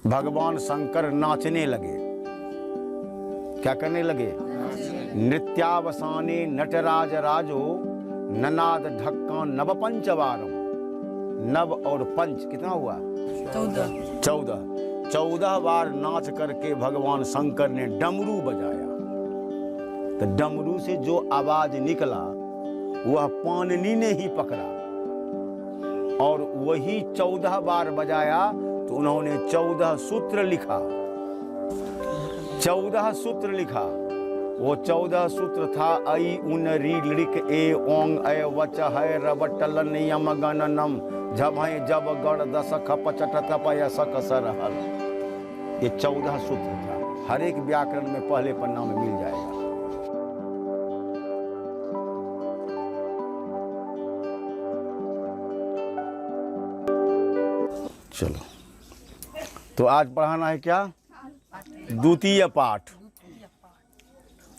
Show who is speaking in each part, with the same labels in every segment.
Speaker 1: भगवान शंकर नाचने लगे। क्या करने लगे? नृत्यावसाने नटराज राजो ननाद ढक्का नव पंचवारम। नव और पंच कितना हुआ? 14 बार नाच करके भगवान शंकर ने डमरू बजाया। तो डमरू से जो आवाज निकला वह पाणिनि ने ही पकड़ा और वही 14 बार बजाया तो उन्होंने 14 सूत्र लिखा। 14 सूत्र लिखा। वो 14 सूत्र था ऐ उन री लिक ए ओंग ऐ वच है रबटल नियम गणनम जब है जब गण दस खप चट तपय सक सरहल। ये 14 सूत्र था। हर एक व्याकरण में पहले पन्ना में मिल जाएगा। चलो, तो आज पढ़ाना है क्या? द्वितीय पाठ,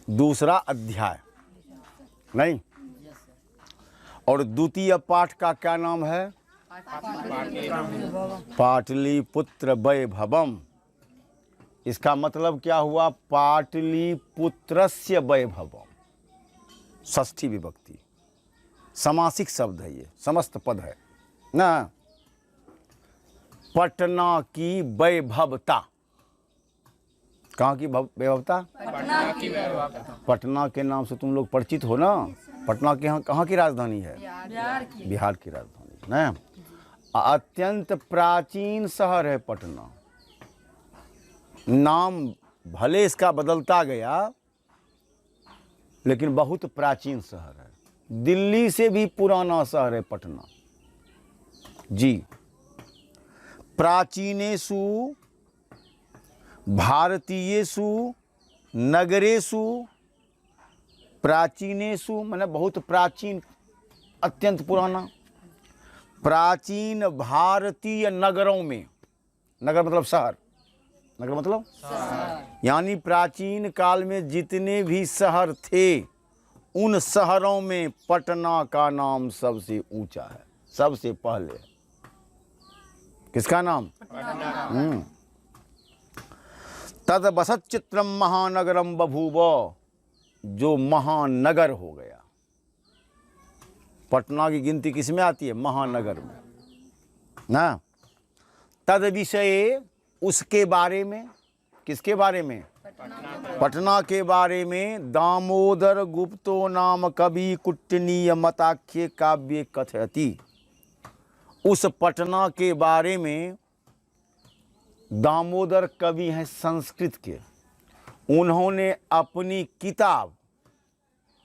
Speaker 1: दूसरा अध्याय, नहीं? और द्वितीय पाठ का क्या नाम है? पाटलिपुत्र वैभवम। इसका मतलब क्या हुआ? पाटलिपुत्रस्य वैभवम। षष्ठी विभक्ति, समासिक शब्द है, ये समस्त पद है ना। पटना की वैभवता। कहाँ की वैभवता?
Speaker 2: पटना की वैभवता।
Speaker 1: पटना के नाम से तुम लोग परिचित हो ना। पटना के यहाँ कहाँ की राजधानी है? बिहार की राजधानी ना। अत्यंत प्राचीन शहर है पटना। नाम भले इसका बदलता गया लेकिन बहुत प्राचीन शहर है। दिल्ली से भी पुराना शहर है पटना जी। प्राचीनेषु भारतीयेषु नगरेषु। प्राचीनेषु माने बहुत प्राचीन, अत्यंत पुराना। प्राचीन भारतीय नगरों में, नगर मतलब शहर, नगर मतलब यानी प्राचीन काल में जितने भी शहर थे उन शहरों में पटना का नाम सबसे ऊंचा है, सबसे पहले। किसका नाम? तद वसच्चित्रम महानगरम बभूव। जो महानगर हो गया। पटना की गिनती किसमें आती है? महानगर में ना। तद विषय, उसके बारे में। किसके बारे में? पटना के बारे में। दामोदर गुप्तो नाम कवि कुट्टनीय मताख्ये काव्य कथयति। उस पटना के बारे में दामोदर कवि हैं संस्कृत के। उन्होंने अपनी किताब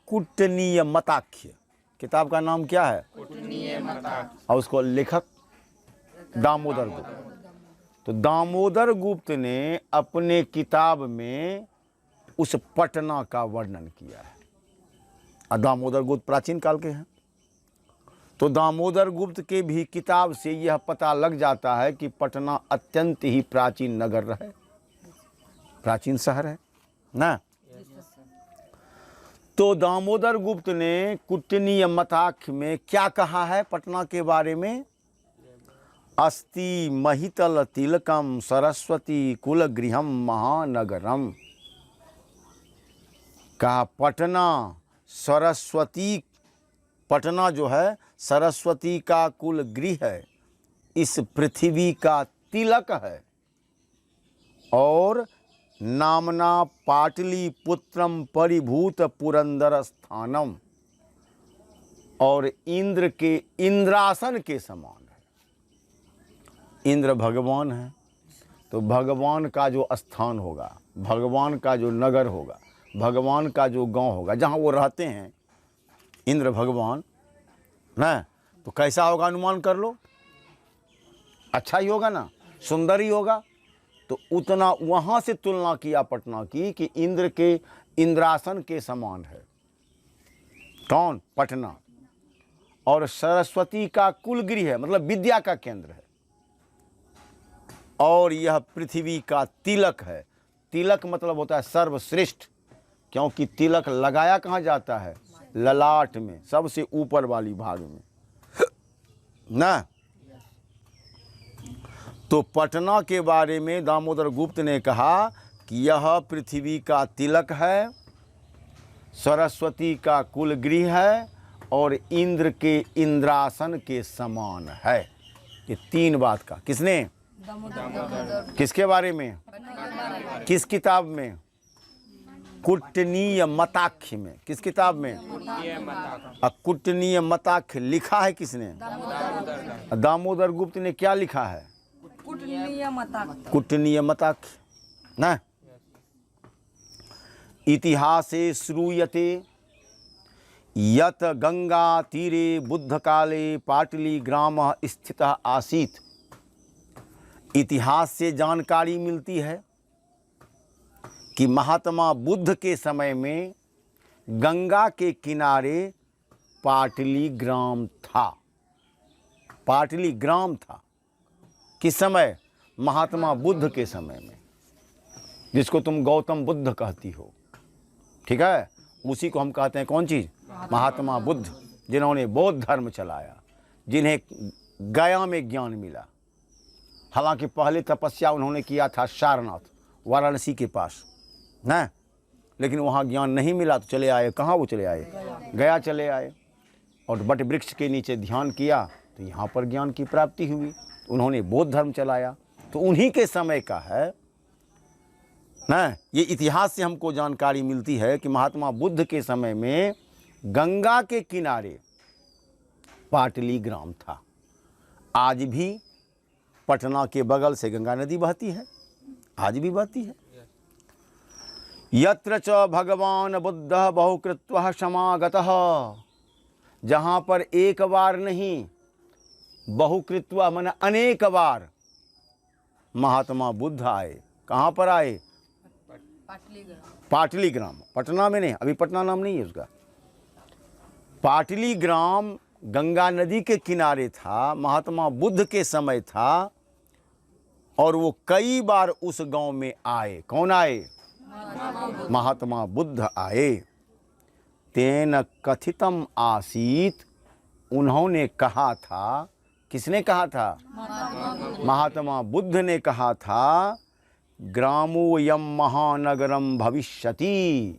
Speaker 1: कुट्टनीय मताख्य, किताब का नाम क्या है?
Speaker 2: कुट्टनीय मताख्य।
Speaker 1: और उसको लेखक दामोदर गुप्त। तो दामोदर गुप्त ने अपने किताब में उस पटना का वर्णन किया है। और दामोदर गुप्त प्राचीन काल के हैं। तो दामोदर गुप्त के भी किताब से यह पता लग जाता है कि पटना अत्यंत ही प्राचीन नगर है, प्राचीन शहर है ना। तो दामोदर गुप्त ने कुट्टनीय मताख्य में क्या कहा है पटना के बारे में? अस्ति महितल तिलकम सरस्वती कुलगृहम महानगरम। कहा पटना सरस्वती, पटना जो है सरस्वती का कुल गृह है, इस पृथ्वी का तिलक है। और नामना पाटलिपुत्रम परिभूत पुरंदर स्थानम। और इंद्र के इंद्रासन के समान है। इंद्र भगवान है, तो भगवान का जो स्थान होगा, भगवान का जो नगर होगा, भगवान का जो गांव होगा जहां वो रहते हैं इंद्र भगवान ना, तो कैसा होगा अनुमान कर लो। अच्छा ही होगा ना, सुंदर ही होगा। तो उतना वहाँ से तुलना किया पटना की कि इंद्र के इंद्रासन के समान है। कौन? पटना। और सरस्वती का कुलगृह है, मतलब विद्या का केंद्र है। और यह पृथ्वी का तिलक है। तिलक मतलब होता है सर्वश्रेष्ठ, क्योंकि तिलक लगाया कहाँ जाता है? ललाट में, सबसे ऊपर वाली भाग में ना। तो पटना के बारे में दामोदर गुप्त ने कहा कि यह पृथ्वी का तिलक है, सरस्वती का कुलगृह है और इंद्र के इंद्रासन के समान है। ये 3 बात का किसने, किसके बारे में, किस किताब में, कुटनीय मताख्य में। किस किताब में, कुटनीय मताख्य लिखा है किसने, दामोदर गुप्त ने। क्या लिखा है, कुटनीय मताख्य ना। इतिहासे श्रूयते यत गंगा तीरे बुद्ध काले पाटली ग्राम स्थितः आसीत्। इतिहास से जानकारी मिलती है कि महात्मा बुद्ध के समय में गंगा के किनारे पाटली ग्राम था। पाटली ग्राम था किस समय, महात्मा बुद्ध के समय में, जिसको तुम गौतम बुद्ध कहती हो, ठीक है, उसी को हम कहते हैं कौन चीज़, महात्मा बुद्ध, जिन्होंने बौद्ध धर्म चलाया, जिन्हें गया में ज्ञान मिला। हालांकि पहले तपस्या उन्होंने किया था सारनाथ, वाराणसी के पास ना, लेकिन वहाँ ज्ञान नहीं मिला तो चले आए, कहाँ वो चले आए, गया चले आए, और बट वृक्ष के नीचे ध्यान किया तो यहाँ पर ज्ञान की प्राप्ति हुई। उन्होंने बौद्ध धर्म चलाया, तो उन्हीं के समय का है ना। ये इतिहास से हमको जानकारी मिलती है कि महात्मा बुद्ध के समय में गंगा के किनारे पाटली ग्राम था। आज भी पटना के बगल से गंगा नदी बहती है, आज भी बहती है। यत्र च भगवान बुद्ध बहुकृत्वः समागतः, जहाँ पर एक बार नहीं, बहुकृत्वा मन अनेक बार महात्मा बुद्ध आए। कहाँ पर आए, पाटली ग्राम, पटना में नहीं, अभी पटना नाम नहीं है उसका। पाटली ग्राम गंगा नदी के किनारे था, महात्मा बुद्ध के समय था, और वो कई बार उस गांव में आए। कौन आए, महात्मा बुद्ध आए। तेन कथितम आसीत, उन्होंने कहा था, किसने कहा था, महात्मा बुद्ध ने कहा था, ग्रामोयम महानगरम भविष्यति,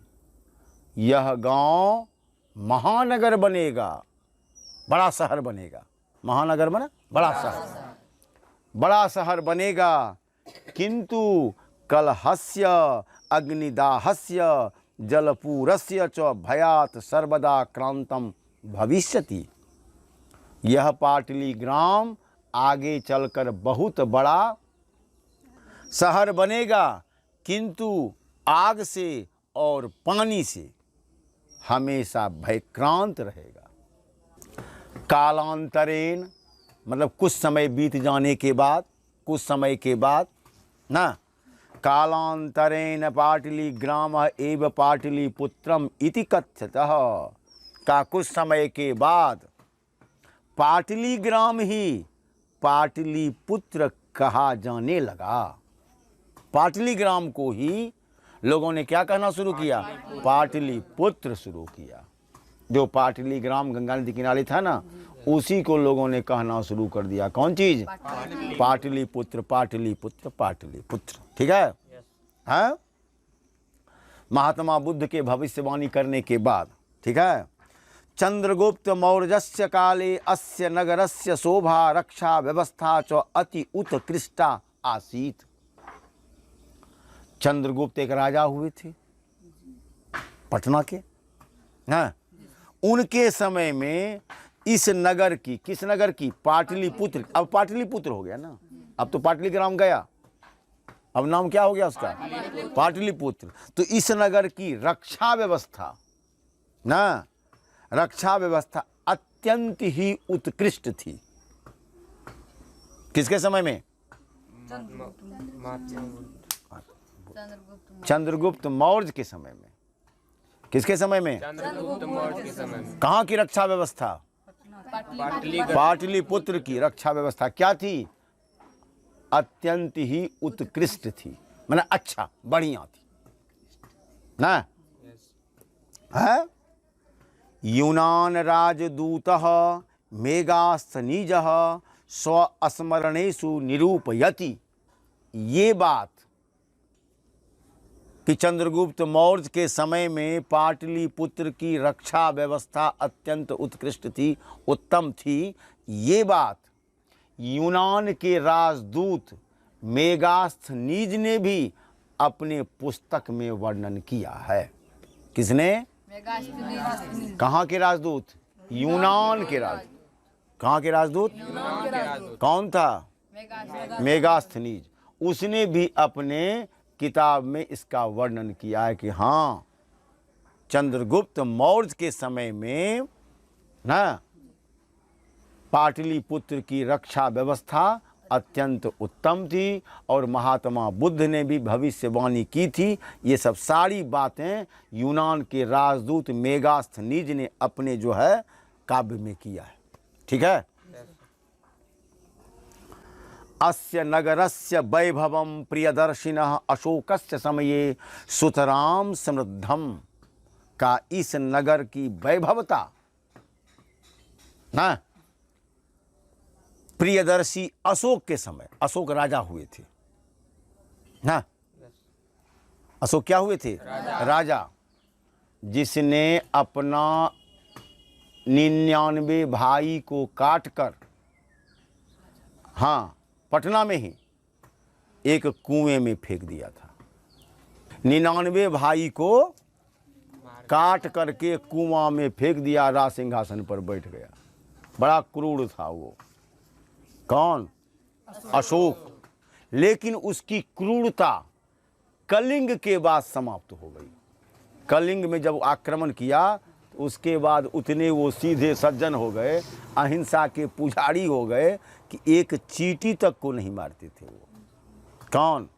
Speaker 1: यह गांव महानगर बनेगा, बड़ा शहर बनेगा। महानगर बना बड़ा शहर, बड़ा शहर बनेगा। किंतु कलहस्य अग्निदाहस्य जलपूरस्य च भयात सर्वदा क्रांतम भविष्यति। यह पाटली ग्राम आगे चलकर बहुत बड़ा शहर बनेगा, किंतु आग से और पानी से हमेशा भयक्रांत रहेगा। कालांतरेण मतलब कुछ समय बीत जाने के बाद, कुछ समय के बाद ना, कालांतरेण पाटली ग्राम एव पाटली पुत्रम इति कथ्यतः, का कुछ समय के बाद पाटली ग्राम ही पाटली पुत्र कहा जाने लगा। पाटली ग्राम को ही लोगों ने क्या कहना शुरू किया, पाटली पुत्र शुरू किया। जो पाटली ग्राम गंगा नदी किनारे था ना, उसी को लोगों ने कहना शुरू कर दिया। कौन चीज, पाटली पुत्र, पाटली पुत्र, पाटली पुत्र। ठीक है, हाँ? महात्मा बुद्ध के भविष्यवाणी करने के बाद, ठीक है, चंद्रगुप्त मौर्यस्य काले अस्य नगरस्य शोभा रक्षा व्यवस्था च अति उत्कृष्टा आसीत। चंद्रगुप्त एक राजा हुए थे पटना के, हाँ? उनके समय में इस नगर की, किस नगर की, पाटलिपुत्र, अब पाटलिपुत्र हो गया ना, अब तो पाटली ग्राम गया, अब नाम क्या हो गया उसका, पाटलिपुत्र। तो इस नगर की रक्षा व्यवस्था ना, रक्षा व्यवस्था अत्यंत ही उत्कृष्ट थी। किसके समय में, चंद्रगुप्त मौर्य के समय में। किसके समय में,
Speaker 2: चंद्रगुप्त मौर्य के समय में।
Speaker 1: कहाँ की रक्षा व्यवस्था, पाटलिपुत्र की रक्षा व्यवस्था क्या थी, अत्यंत ही उत्कृष्ट थी, माने अच्छा, बढ़िया थी ना, है? यूनान राजदूतः मेगास्थनीजः स्व स्मरणेषु निरूपयति। ये बात कि चंद्रगुप्त मौर्य के समय में पाटलिपुत्र की रक्षा व्यवस्था अत्यंत उत्कृष्ट थी, उत्तम थी, ये बात यूनान के राजदूत मेगास्थनीज ने भी अपने पुस्तक में वर्णन किया है। किसने? कहाँ के राजदूत? यूनान के राजदूत। कहाँ के राजदूत? कौन था? मेगास्थनीज। उसने भी अपने किताब में इसका वर्णन किया है कि हाँ, चंद्रगुप्त मौर्य के समय में ना पाटलिपुत्र की रक्षा व्यवस्था अत्यंत उत्तम थी और महात्मा बुद्ध ने भी भविष्यवाणी की थी। ये सब सारी बातें यूनान के राजदूत मेगास्थनीज ने अपने जो है काव्य में किया है। ठीक है। अस्य नगरस्य वैभवं प्रियदर्शिनः अशोकस्य समये सुतराम समृद्धम। का इस नगर की वैभवता ना प्रियदर्शी अशोक के समय, अशोक राजा हुए थे ना, अशोक क्या हुए थे? राजा, जिसने अपना 99 भाई को काटकर, हाँ, पटना में ही एक कुएं में फेंक दिया था। 99 भाई को काट करके कुआं में फेंक दिया, राज सिंहासन पर बैठ गया। बड़ा क्रूर था वो। कौन? अशोक। लेकिन उसकी क्रूरता कलिंग के बाद समाप्त हो गई। कलिंग में जब आक्रमण किया तो उसके बाद उतने वो सीधे सज्जन हो गए, अहिंसा के पुजारी हो गए कि एक चींटी तक को नहीं मारते थे वो। कौन?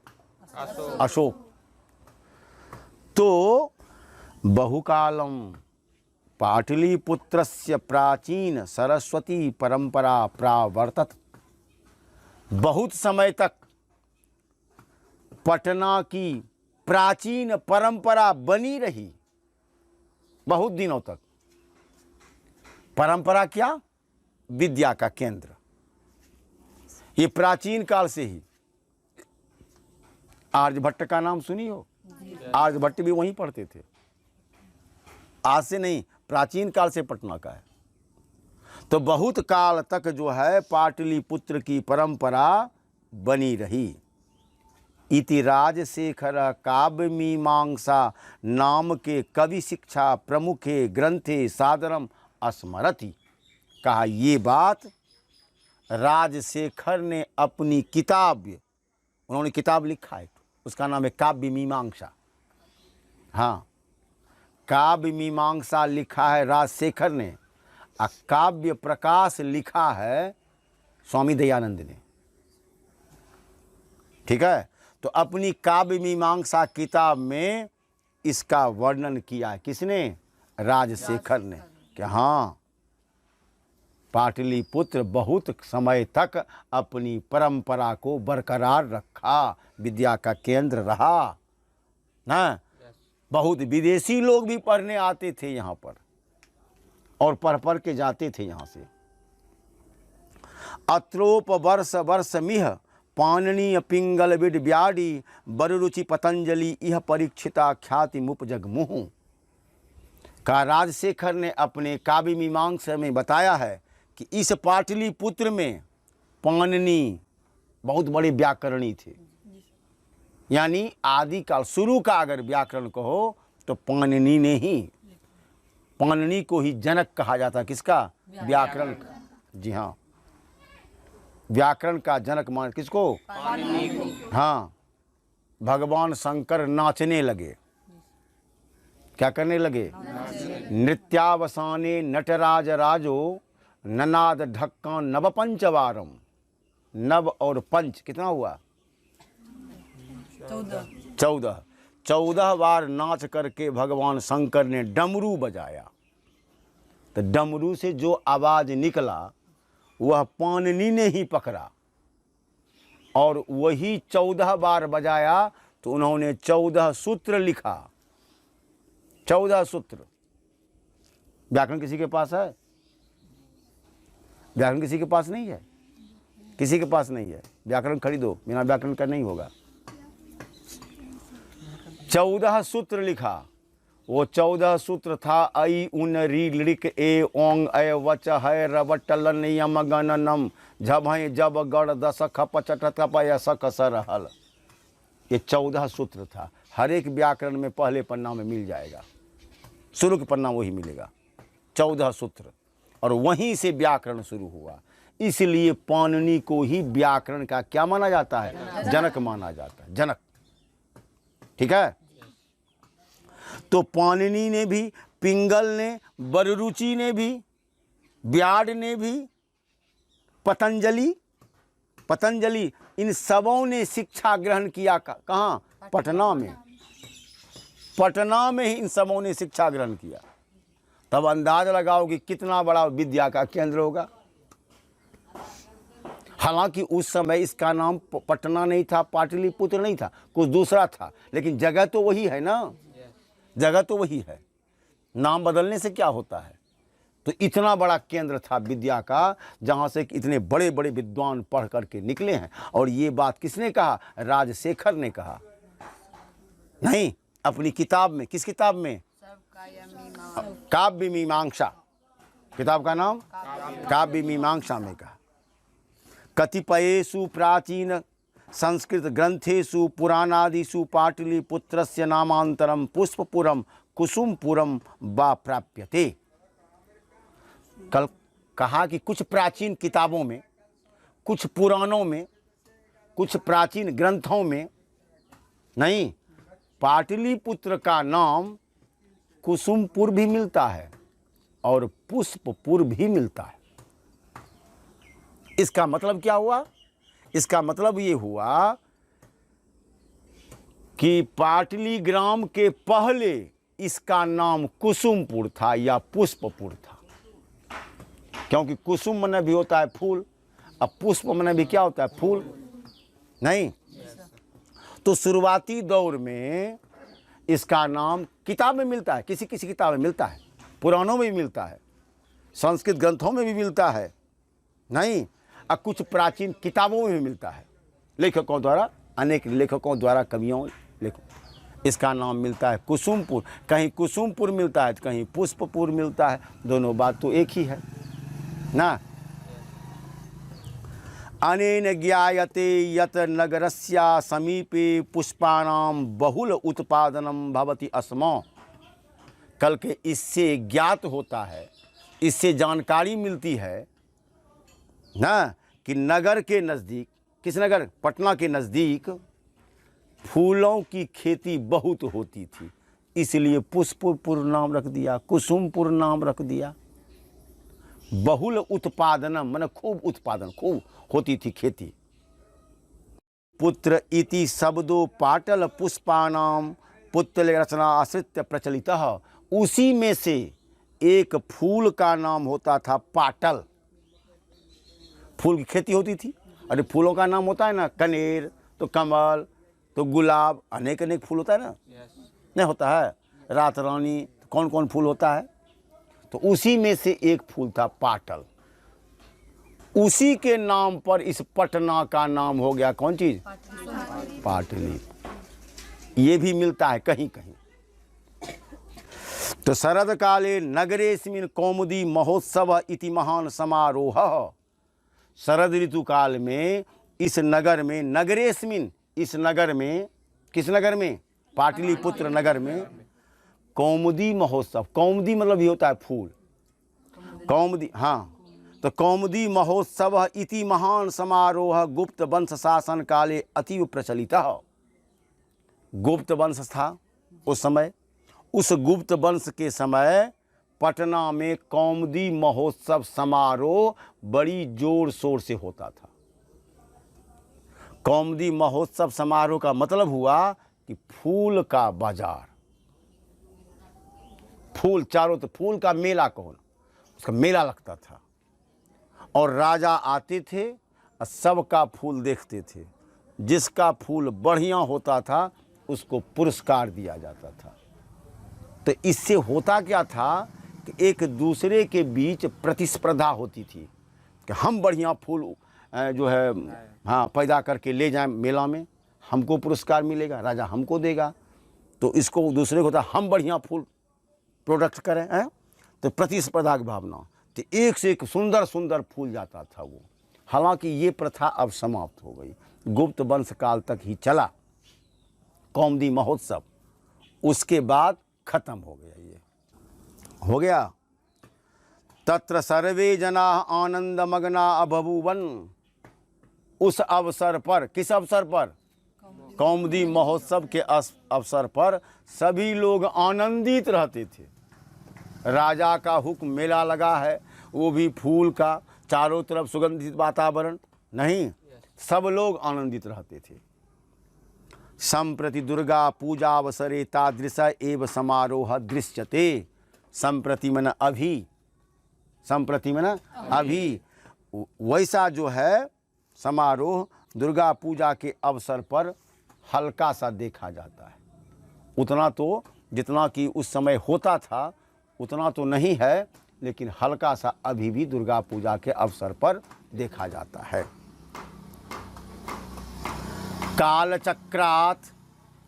Speaker 1: अशोक। तो बहुकालम पाटलिपुत्रस्य प्राचीन सरस्वती परंपरा प्रावर्तत। बहुत समय तक पटना की प्राचीन परंपरा बनी रही, बहुत दिनों तक। परंपरा क्या? विद्या का केंद्र। ये प्राचीन काल से ही। आर्यभट्ट का नाम सुनी हो? आर्यभट्ट भी वहीं पढ़ते थे। आज से नहीं, प्राचीन काल से पटना का है। तो बहुत काल तक जो है पाटलिपुत्र की परंपरा बनी रही। इति राजशेखर काव्य मीमांसा नाम के कवि शिक्षा प्रमुखे ग्रंथे सादरम स्मरति। कहा ये बात राजशेखर ने अपनी किताब, उन्होंने किताब लिखा है, उसका नाम है काव्य मीमांसा। हाँ, काव्य मीमांसा लिखा है राजशेखर ने, और काव्य प्रकाश लिखा है स्वामी दयानंद ने। ठीक है। तो अपनी काव्य मीमांसा किताब में इसका वर्णन किया है। किसने? राजशेखर ने। कि हाँ, पाटलिपुत्र बहुत समय तक अपनी परंपरा को बरकरार रखा, विद्या का केंद्र रहा ना। बहुत विदेशी लोग भी पढ़ने आते थे यहाँ पर और पढ़ के जाते थे यहाँ से। अत्रोप वर्ष वर्ष मिह पाणनीय पिंगल विड ब्याडी बरुरुचि पतंजलि इह परीक्षिता ख्याति मुपजग मुहु। का राजशेखर ने अपने काव्य मीमांसा में बताया है कि इस पाटलिपुत्र में पाणिनि बहुत बड़े व्याकरणी थे। यानी आदिकाल शुरू का अगर व्याकरण कहो तो पाणिनि ने ही, पाणिनि को ही जनक कहा जाता। किसका? व्याकरण का। जी हाँ, व्याकरण का जनक मान किसको? पाणिनि को। हाँ, भगवान शंकर नाचने लगे। क्या करने लगे? नृत्यावसाने नटराज राजो ननाद ढक्का नव पंचवारम। नव और पंच कितना हुआ? 14 बार नाच करके भगवान शंकर ने डमरू बजाया। तो डमरू से जो आवाज निकला वह पाणिनि ने ही पकड़ा और वही 14 बार बजाया तो उन्होंने 14 सूत्र लिखा। 14 सूत्र। व्याकरण किसी के पास है? व्याकरण किसी के पास नहीं है। किसी के पास नहीं है। व्याकरण खरीदो, बिना व्याकरण का नहीं होगा। 14 सूत्र लिखा, वो 14 सूत्र था ऐ उन री लिक ए ओंग ए वच है रवट लन यम गण नम झब है जब गढ़ दस खप चट तप सक सरहल। ये 14 सूत्र था। हर एक व्याकरण में पहले पन्ना में मिल जाएगा, शुरू के पन्ना वही मिलेगा, 14 सूत्र। और वहीं से व्याकरण शुरू हुआ। इसलिए पाणिनि को ही व्याकरण का क्या माना जाता है? जनक माना जाता है, जनक। ठीक है। तो पाणिनि ने भी, पिंगल ने, बररुचि ने भी, ब्याड ने भी, पतंजलि इन सबों ने शिक्षा ग्रहण किया। कहाँ? पटना में। पटना में ही इन सबों ने शिक्षा ग्रहण किया। तब अंदाज लगाओ कि कितना बड़ा विद्या का केंद्र होगा। हालांकि उस समय इसका नाम पटना नहीं था, पाटलिपुत्र नहीं था, कुछ दूसरा था, लेकिन जगह तो वही है ना, जगह तो वही है। नाम बदलने से क्या होता है? तो इतना बड़ा केंद्र था विद्या का, जहाँ से इतने बड़े बड़े विद्वान पढ़ करके निकले हैं। और ये बात किसने कहा? राजशेखर ने कहा। नहीं, अपनी किताब में। किस किताब में? काव्य मीमांसा। किताब का नाम काव्य मीमांसा में कहा। कतिपयेषु प्राचीन संस्कृत ग्रंथेषु पुराणादिषु पाटलिपुत्रस्य नामांतरम पुष्पपुरम कुसुमपुरम वा प्राप्यते। कल कहा कि कुछ प्राचीन किताबों में, कुछ पुराणों में, कुछ प्राचीन ग्रंथों में नहीं, पाटलिपुत्र का नाम कुसुमपुर भी मिलता है और पुष्पपुर भी मिलता है। इसका मतलब क्या हुआ? इसका मतलब ये हुआ कि पाटलीग्राम के पहले इसका नाम कुसुमपुर था या पुष्पपुर था। क्योंकि कुसुम मने भी होता है फूल, अब पुष्प मने भी क्या होता है? फूल। नहीं, तो शुरुआती दौर में इसका नाम किताब में मिलता है, किसी किसी किताब में मिलता है, पुराणों में भी मिलता है, संस्कृत ग्रंथों में भी मिलता है, नहीं, और कुछ प्राचीन किताबों में भी मिलता है, लेखकों द्वारा, अनेक लेखकों द्वारा, कवियों, लेखकों। इसका नाम मिलता है कुसुमपुर। कहीं कुसुमपुर मिलता है तो कहीं पुष्पपुर मिलता है। दोनों बात तो एक ही है ना। अनेन ज्ञायते यत नगरस्य समीपे पुष्पाणां बहुल उत्पादनम भवति अस्म। कल के इससे ज्ञात होता है, इससे जानकारी मिलती है ना कि नगर के नज़दीक, किस नगर? पटना के नज़दीक फूलों की खेती बहुत होती थी, इसलिए पुष्पपुर नाम रख दिया, कुसुमपुर नाम रख दिया। बहुल उत्पादनम माने खूब उत्पादन, खूब होती थी खेती। पुत्र इति शब्दो पाटल पुष्पानाम पुत्र रचना आश्रित प्रचलित। उसी में से एक फूल का नाम होता था पाटल। फूल की खेती होती थी। अरे फूलों का नाम होता है ना, कनेर तो कमल तो गुलाब, अनेक अनेक फूल होता है ना, नहीं होता है? रात रानी, कौन कौन फूल होता है? तो उसी में से एक फूल था पाटल। उसी के नाम पर इस पटना का नाम हो गया कौन चीज? पाटली। ये भी मिलता है कहीं कहीं। तो शरद काले नगरेस्मिन् कौमुदी महोत्सव इति महान समारोह। शरद ऋतु काल में इस नगर में, नगरेस्मिन्, इस नगर में, किस नगर में? पाटलिपुत्र नगर में कौमुदी महोत्सव। कौमुदी मतलब ये होता है फूल, कौमुदी, हाँ। तो कौमुदी महोत्सव इति महान समारोह गुप्त वंश शासन काले अतीव प्रचलित। गुप्त वंश था उस समय। उस गुप्त वंश के समय पटना में कौमुदी महोत्सव समारोह बड़ी जोर शोर से होता था। कौमुदी महोत्सव समारोह का मतलब हुआ कि फूल का बाजार, फूल चारों तो फूल का मेला, कौन उसका मेला लगता था और राजा आते थे और सबका फूल देखते थे। जिसका फूल बढ़िया होता था उसको पुरस्कार दिया जाता था। तो इससे होता क्या था कि एक दूसरे के बीच प्रतिस्पर्धा होती थी कि हम बढ़िया फूल जो है हाँ पैदा करके ले जाएं मेला में, हमको पुरस्कार मिलेगा, राजा हमको देगा। तो इसको दूसरे को होता हम बढ़िया फूल प्रोडक्ट करें हैं, तो प्रतिस्पर्धा की भावना, तो एक से एक सुंदर सुंदर फूल जाता था वो। हालांकि ये प्रथा अब समाप्त हो गई, गुप्त वंश काल तक ही चला कौमुदी महोत्सव, उसके बाद खत्म हो गया। ये हो गया। तत्र सर्वे जना आनंद मग्ना अबभूवन। उस अवसर पर, किस अवसर पर? कौमुदी महोत्सव के अवसर पर सभी लोग आनंदित रहते थे। राजा का हुक्म, मेला लगा है, वो भी फूल का, चारों तरफ सुगंधित वातावरण, नहीं, सब लोग आनंदित रहते थे। संप्रति दुर्गा पूजा अवसरे तादृश एव समारोह दृश्यते। संप्रति मन अभी, संप्रति मन अभी, वैसा जो है समारोह दुर्गा पूजा के अवसर पर हल्का सा देखा जाता है। उतना तो जितना कि उस समय होता था उतना तो नहीं है, लेकिन हल्का सा अभी भी दुर्गा पूजा के अवसर पर देखा जाता है। काल चक्रात,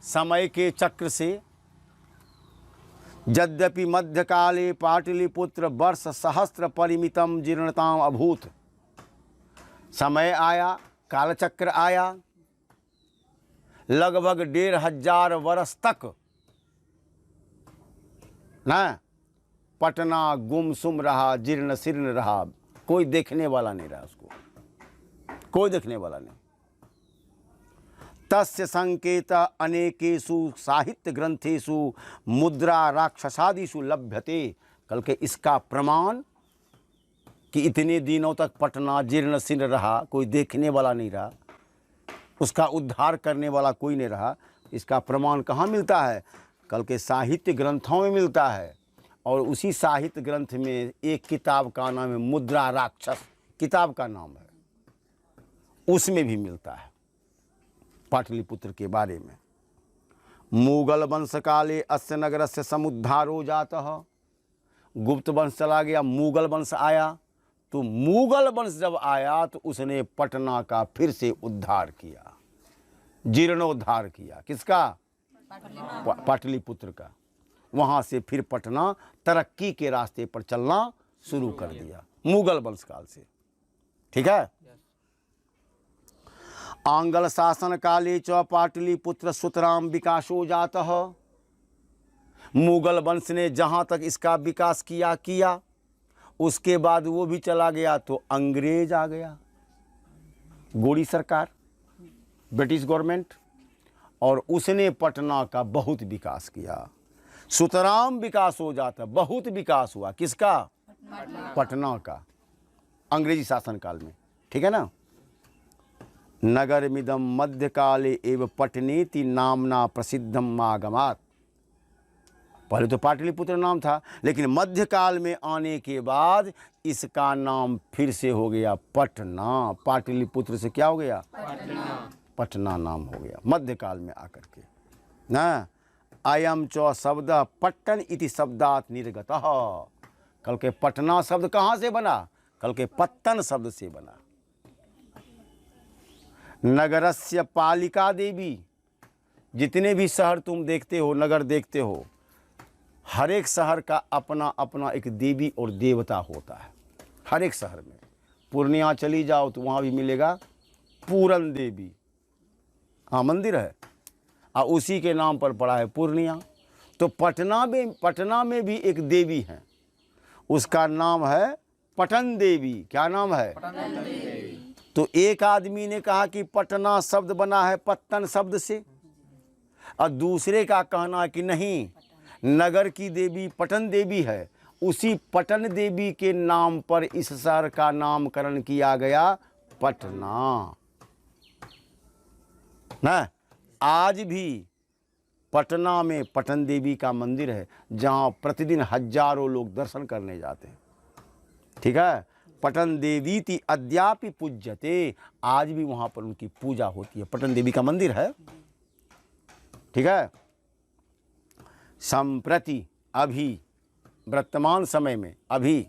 Speaker 1: समय के चक्र से, यद्यपि मध्यकाले पाटलिपुत्र वर्ष सहस्त्र परिमितम जीर्णताम अभूत। समय आया, कालचक्र आया, लगभग 1500 वर्ष तक ना पटना गुमसुम रहा, जीर्ण शीर्ण रहा, कोई देखने वाला नहीं रहा उसको, कोई देखने वाला नहीं। तस्य संकेत अनेकेषु साहित्य ग्रंथेषु मुद्रा राक्षसादिषु लभ्यते। कल के इसका प्रमाण कि इतने दिनों तक पटना जीर्ण शीर्ण रहा, कोई देखने वाला नहीं रहा, उसका उद्धार करने वाला कोई नहीं रहा, इसका प्रमाण कहाँ मिलता है? कल के साहित्य ग्रंथों में मिलता है। और उसी साहित्य ग्रंथ में एक किताब का नाम है मुद्रा राक्षस, किताब का नाम है, उसमें भी मिलता है पाटलिपुत्र के बारे में। मुगल वंश काले अस्य नगरस्य समुद्धारो जातः। गुप्त वंश चला गया, मुगल वंश आया, तो मुगल वंश जब आया तो उसने पटना का फिर से उद्धार किया, जीर्णोद्धार किया। किसका? पाटलिपुत्र का। वहाँ से फिर पटना तरक्की के रास्ते पर चलना शुरू कर दिया मुगल वंश काल से। ठीक है। आंगल शासन काले च पाटलिपुत्र सुतराम विकासो जातः। मुगल वंश ने जहाँ तक इसका विकास किया, उसके बाद वो भी चला गया तो अंग्रेज आ गया, गोरी सरकार, ब्रिटिश गवर्नमेंट, और उसने पटना का बहुत विकास किया। सुतराम विकास हो जाता, बहुत विकास हुआ। किसका? पटना का, अंग्रेजी शासन काल में। ठीक है ना। नगर मिदम मध्यकाले एव पटनेति नामना प्रसिद्धम आगमात। पहले तो पाटलिपुत्र नाम था, लेकिन मध्यकाल में आने के बाद इसका नाम फिर से हो गया पटना। पाटलिपुत्र से क्या हो गया? पटना नाम हो गया मध्यकाल में आकर के ना। अयम च शब्द पट्टन इति शब्दात निर्गतः। कल के पटना शब्द कहाँ से बना? कल के पत्तन शब्द से बना। नगरस्य पालिका देवी। जितने भी शहर तुम देखते हो, नगर देखते हो, हर एक शहर का अपना अपना एक देवी और देवता होता है। हर एक शहर में, पूर्णिया चली जाओ तो वहाँ भी मिलेगा पूरन देवी, हाँ मंदिर है, और उसी के नाम पर पड़ा है पूर्णिया। तो पटना में भी एक देवी है, उसका नाम है पटन देवी। क्या नाम है? पटन देवी। तो एक आदमी ने कहा कि पटना शब्द बना है पत्तन शब्द से, और दूसरे का कहना है कि नहीं, नगर की देवी पटन देवी है, उसी पटन देवी के नाम पर इस शहर का नामकरण किया गया पटना ना। आज भी पटना में पटन देवी का मंदिर है, जहाँ प्रतिदिन हजारों लोग दर्शन करने जाते हैं। ठीक है। पटन देवी ती अद्यापि पूज्यते। आज भी वहाँ पर उनकी पूजा होती है, पटन देवी का मंदिर है। ठीक है। संप्रति, अभी, वर्तमान समय में, अभी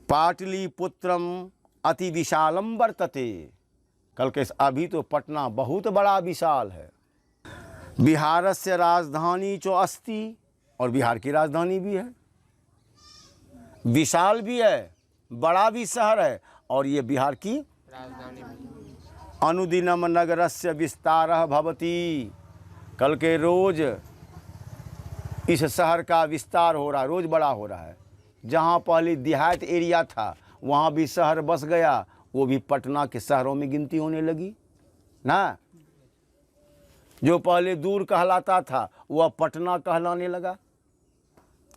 Speaker 1: पाटलिपुत्रम अति विशालम वर्तते। कल के अभी तो पटना बहुत बड़ा विशाल है। बिहारस्य राजधानी चो अस्ति, और बिहार की राजधानी भी है, विशाल भी है, बड़ा भी शहर है, और ये बिहार की
Speaker 2: राजधानी भी।
Speaker 1: अनुदिनम नगरस्य विस्तारः भवति। कल के रोज इस शहर का विस्तार हो रहा है, रोज बड़ा हो रहा है। जहाँ पहले देहात एरिया था वहाँ भी शहर बस गया, वो भी पटना के शहरों में गिनती होने लगी ना। जो पहले दूर कहलाता था वह पटना कहलाने लगा,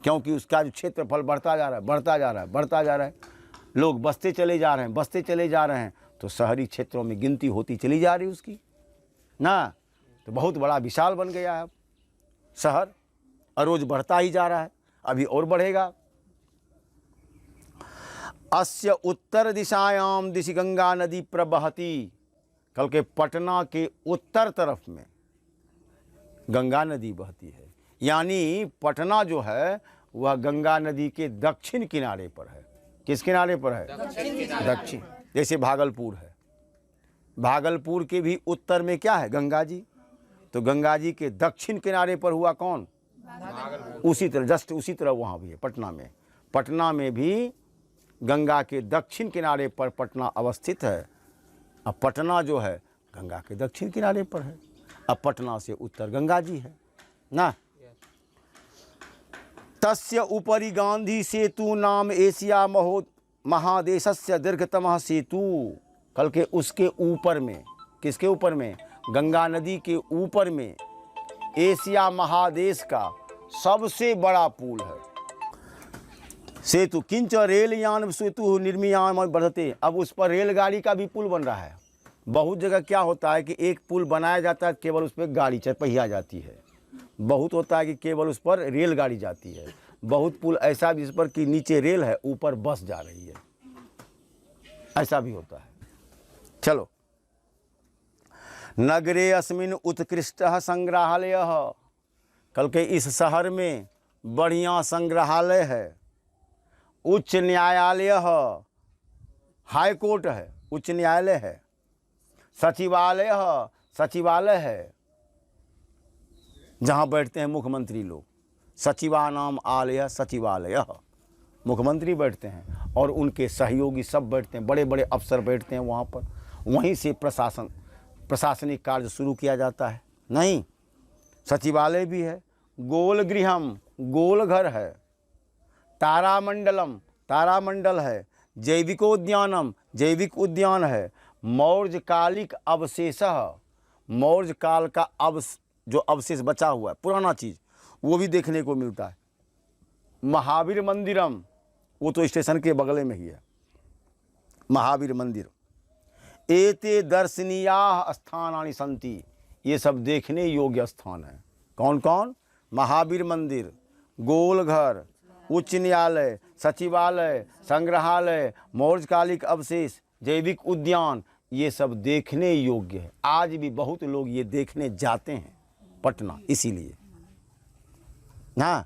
Speaker 1: क्योंकि उसका जो क्षेत्रफल बढ़ता जा रहा है, बढ़ता जा रहा है, बढ़ता जा रहा है। लोग बसते चले जा रहे हैं, बसते चले जा रहे हैं, तो शहरी क्षेत्रों में गिनती होती चली जा रही उसकी ना। तो बहुत बड़ा विशाल बन गया है अब शहर, और रोज बढ़ता ही जा रहा है, अभी और बढ़ेगा। अस्य उत्तर दिशायाम दिशि गंगा नदी प्रवहती। कल के पटना के उत्तर तरफ में गंगा नदी बहती है, यानी पटना जो है वह गंगा नदी के दक्षिण किनारे पर है। किस किनारे पर है? दक्षिण। जैसे भागलपुर है, भागलपुर के भी उत्तर में क्या है? गंगा जी। तो गंगा जी के दक्षिण किनारे पर हुआ कौन? उसी तरह, जस्ट उसी तरह वहाँ भी है पटना में। पटना में भी गंगा के दक्षिण किनारे पर पटना अवस्थित है। अब पटना जो है गंगा के दक्षिण किनारे पर है। अब पटना से उत्तर गंगा जी है ना। तस्य उपरि गांधी सेतु नाम एशिया महादेशस्य दीर्घतमः सेतु। कल के उसके ऊपर में, किसके ऊपर में? गंगा नदी के ऊपर में एशिया महादेश का सबसे बड़ा पुल है सेतु। किंच रेलयान सेतु निर्मीयान बढ़ते। अब उस पर रेलगाड़ी का भी पुल बन रहा है। बहुत जगह क्या होता है कि एक पुल बनाया जाता है, केवल उस पर गाड़ी चरपहिया जाती है। बहुत होता है कि केवल उस पर रेलगाड़ी जाती है। बहुत पुल ऐसा भी जिस पर कि नीचे रेल है, ऊपर बस जा रही है, ऐसा भी होता है। चलो, नगरे अस्मिन् उत्कृष्टः संग्रहालयः। कल के इस शहर में बढ़िया संग्रहालय है, उच्च न्यायालय है, हाई कोर्ट है, उच्च न्यायालय है, सचिवालय है, सचिवालय है जहाँ बैठते हैं मुख्यमंत्री लोग। सचिवानाम आलय सचिवालय, मुख्यमंत्री बैठते हैं और उनके सहयोगी सब बैठते हैं, बड़े बड़े अफसर बैठते हैं वहाँ पर। वहीं से प्रशासनिक कार्य शुरू किया जाता है। नहीं, सचिवालय भी है। गोल गृहम, गोल घर है। तारामंडलम, तारामंडल है। जैविकोद्यानम, जैविक उद्यान है। मौर्यकालिक अवशेष, मौर्य काल का जो अवशेष बचा हुआ है, पुराना चीज़, वो भी देखने को मिलता है। महावीर मंदिरम, वो तो स्टेशन के बगल में ही है, महावीर मंदिर। एते दर्शनीया स्थानानि सन्ति, ये सब देखने योग्य स्थान है। कौन कौन? महावीर मंदिर, गोलघर, उच्च न्यायालय, सचिवालय, संग्रहालय, मौर्यकालिक अवशेष, जैविक उद्यान, ये सब देखने योग्य है। आज भी बहुत लोग ये देखने जाते हैं पटना, इसीलिए ना,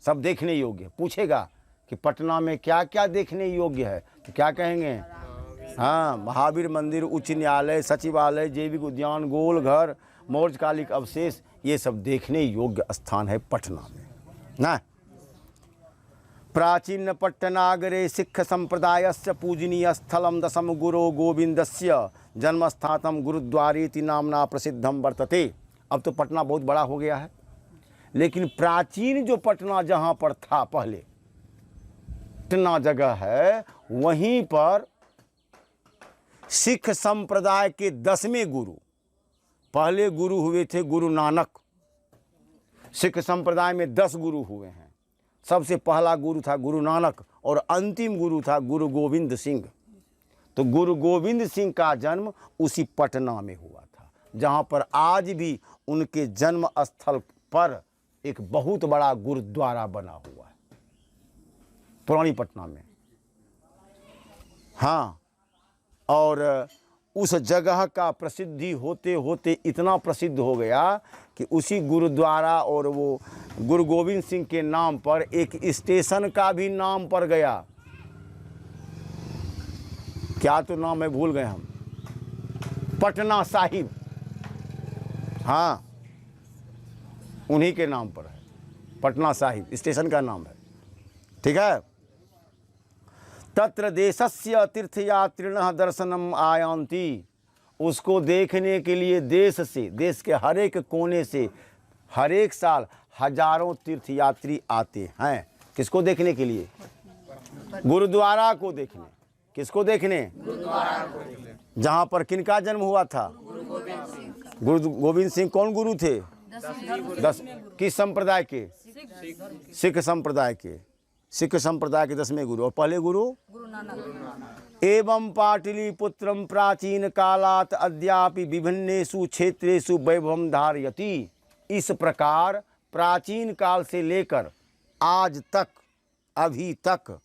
Speaker 1: सब देखने योग्य। पूछेगा कि पटना में क्या क्या देखने योग्य है, तो क्या कहेंगे? हाँ, महावीर मंदिर, उच्च न्यायालय, सचिवालय, जैविक उद्यान, गोलघर, मौर्यकालिक अवशेष, ये सब देखने योग्य स्थान है पटना में ना। प्राचीन पट्टनागरे सिख संप्रदायस्य पूजनीय स्थलम दशम गुरो गोविंदस्य जन्मस्थानम गुरुद्वारेति नामना प्रसिद्धम वर्तते। अब तो पटना बहुत बड़ा हो गया है, लेकिन प्राचीन जो पटना जहाँ पर था पहले, पटना जगह है, वहीं पर सिख संप्रदाय के 10वें गुरु, पहले गुरु हुए थे गुरु नानक। सिख संप्रदाय में 10 गुरु हुए हैं। सबसे पहला गुरु था गुरु नानक और अंतिम गुरु था गुरु गोविंद सिंह। तो गुरु गोविंद सिंह का जन्म उसी पटना में हुआ था, जहाँ पर आज भी उनके जन्म स्थल पर एक बहुत बड़ा गुरुद्वारा बना हुआ है, पुरानी पटना में। हाँ, और उस जगह का प्रसिद्धि होते होते इतना प्रसिद्ध हो गया कि उसी गुरुद्वारा और वो गुरु गोविंद सिंह के नाम पर एक स्टेशन का भी नाम पड़ गया। क्या तो नाम है, भूल गए हम, पटना साहिब, हाँ उन्हीं के नाम पर है, पटना साहिब स्टेशन का नाम है। ठीक है। तत्र देशस्य तीर्थयात्रिणः दर्शनम आयान्ति, उसको देखने के लिए देश से, देश के हर एक कोने से हर एक साल हजारों तीर्थयात्री आते हैं। किसको देखने के लिए? गुरुद्वारा को देखने। किसको देखने? गुरुद्वारा को देखने। जहाँ पर किनका जन्म हुआ था? गुरु गोविंद सिंह। कौन गुरु थे? 10। किस संप्रदाय के? सिख संप्रदाय के। सिख संप्रदाय के 10वें गुरु। और पहले गुरु? गुरु नानक। एवं पाटलिपुत्रम प्राचीन कालात अद्यापि विभिन्नेषु क्षेत्रेषु वैभवं धारयति। इस प्रकार प्राचीन काल से लेकर आज तक, अभी तक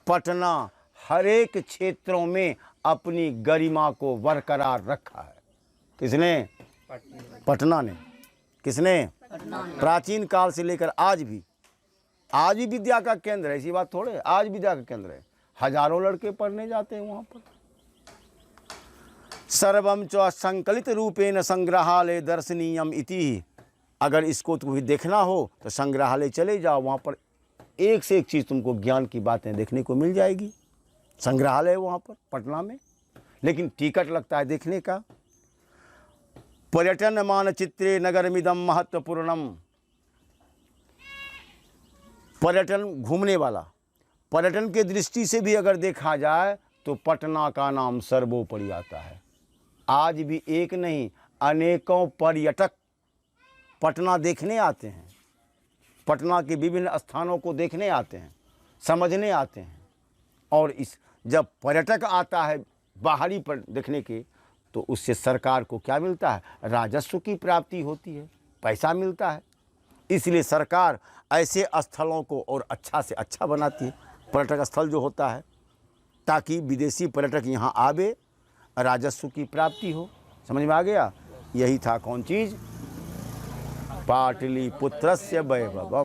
Speaker 1: पटना हर एक क्षेत्रों में अपनी गरिमा को बरकरार रखा है। किसने? पटना ने। किसने? प्राचीन काल से लेकर आज भी विद्या का केंद्र है। ऐसी बात थोड़े, आज विद्या का केंद्र है। हजारों लड़के पढ़ने जाते हैं वहाँ पर। सर्वम च संकलित रूपेण संग्रहालय दर्शनीयम इति। अगर इसको तुम्हें देखना हो तो संग्रहालय चले जाओ, वहाँ पर एक से एक चीज़ तुमको ज्ञान की बातें देखने को मिल जाएगी। संग्रहालय वहाँ पर पटना में, लेकिन टिकट लगता है देखने का। पर्यटन मानचित्रे नगरमिदं महत्वपूर्णम। पर्यटन, घूमने वाला, पर्यटन के दृष्टि से भी अगर देखा जाए तो पटना का नाम सर्वोपरि आता है। आज भी एक नहीं, अनेकों पर्यटक पटना देखने आते हैं, पटना के विभिन्न स्थानों को देखने आते हैं, समझने आते हैं। और इस जब पर्यटक आता है बाहरी पर देखने के, तो उससे सरकार को क्या मिलता है? राजस्व की प्राप्ति होती है, पैसा मिलता है। इसलिए सरकार ऐसे स्थलों को और अच्छा से अच्छा बनाती है, पर्यटक स्थल जो होता है, ताकि विदेशी पर्यटक यहाँ आवे, राजस्व की प्राप्ति हो। समझ में आ गया? यही था कौन चीज़? पाटलिपुत्रस्य वैभवम्।